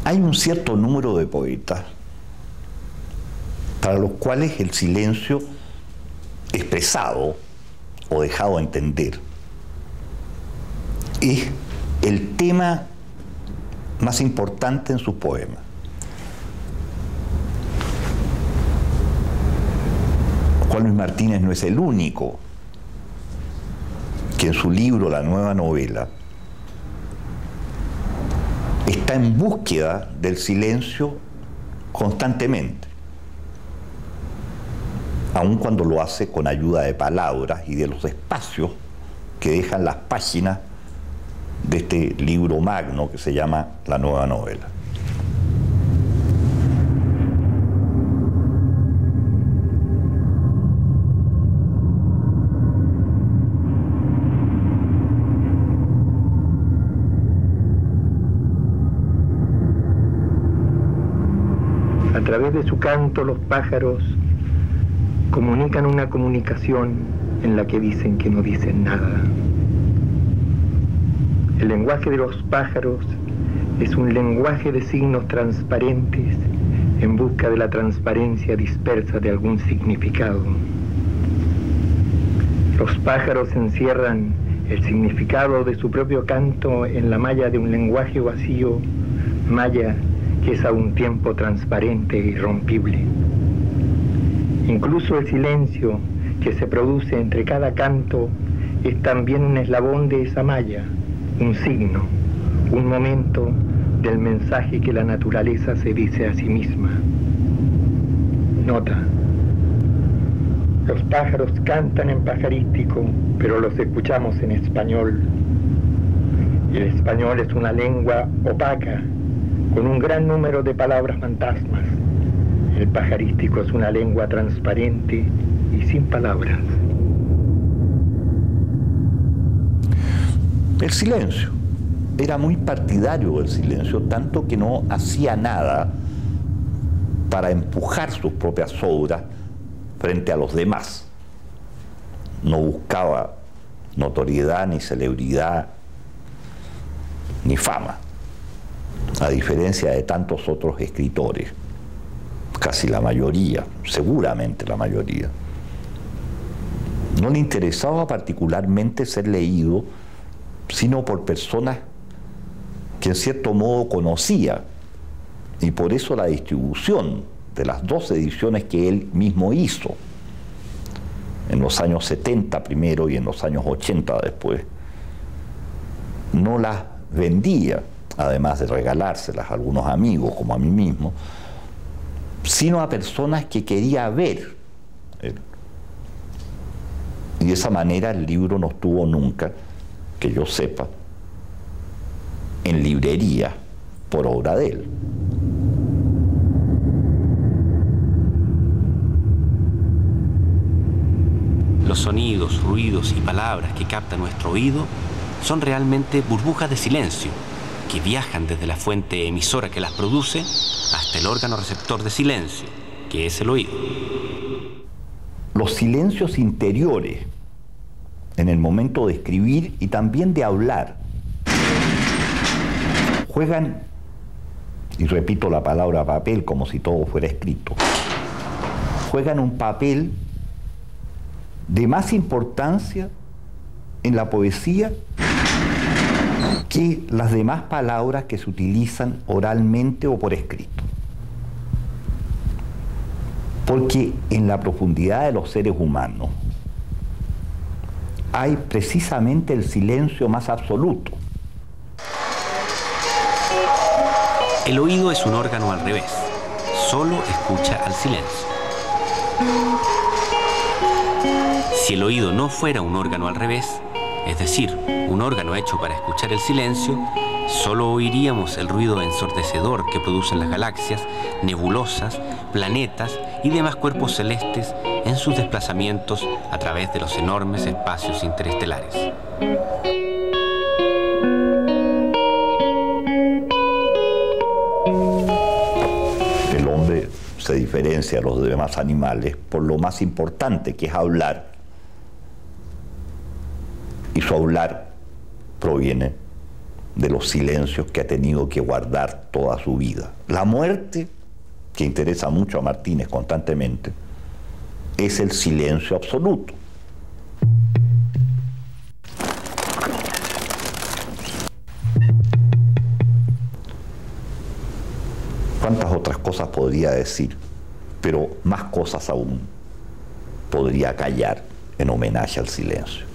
Hay un cierto número de poetas para los cuales el silencio expresado o dejado a entender es el tema más importante en sus poemas. Juan Luis Martínez no es el único que en su libro La Nueva Novela está en búsqueda del silencio constantemente, aun cuando lo hace con ayuda de palabras y de los espacios que dejan las páginas de este libro magno que se llama La Nueva Novela. A través de su canto, los pájaros comunican una comunicación en la que dicen que no dicen nada. El lenguaje de los pájaros es un lenguaje de signos transparentes en busca de la transparencia dispersa de algún significado. Los pájaros encierran el significado de su propio canto en la malla de un lenguaje vacío, malla que es a un tiempo transparente e irrompible. Incluso el silencio que se produce entre cada canto es también un eslabón de esa malla, un signo, un momento del mensaje que la naturaleza se dice a sí misma. Nota: los pájaros cantan en pajarístico, pero los escuchamos en español. El español es una lengua opaca, con un gran número de palabras fantasmas. El pajarístico es una lengua transparente y sin palabras. El silencio. Era muy partidario del silencio, tanto que no hacía nada para empujar sus propias obras frente a los demás. No buscaba notoriedad, ni celebridad, ni fama, a diferencia de tantos otros escritores, casi la mayoría, seguramente la mayoría. No le interesaba particularmente ser leído, sino por personas que en cierto modo conocía, y por eso la distribución de las 2 ediciones que él mismo hizo, en los años 70 primero y en los años 80 después, no las vendía, además de regalárselas a algunos amigos como a mí mismo, sino a personas que quería ver. Y de esa manera el libro no estuvo nunca, que yo sepa, en librería por obra de él. Los sonidos, ruidos y palabras que capta nuestro oído son realmente burbujas de silencio que viajan desde la fuente emisora que las produce hasta el órgano receptor de silencio, que es el oído. Los silencios interiores en el momento de escribir y también de hablar juegan, y repito la palabra papel como si todo fuera escrito, juegan un papel de más importancia en la poesía que las demás palabras que se utilizan oralmente o por escrito. Porque en la profundidad de los seres humanos hay precisamente el silencio más absoluto. El oído es un órgano al revés, solo escucha al silencio. Si el oído no fuera un órgano al revés, es decir, un órgano hecho para escuchar el silencio, solo oiríamos el ruido ensordecedor que producen las galaxias, nebulosas, planetas y demás cuerpos celestes en sus desplazamientos a través de los enormes espacios interestelares. El hombre se diferencia de los demás animales por lo más importante, que es hablar. Y su hablar proviene de los silencios que ha tenido que guardar toda su vida. La muerte, que interesa mucho a Martínez constantemente, es el silencio absoluto. ¿Cuántas otras cosas podría decir? Pero más cosas aún podría callar en homenaje al silencio.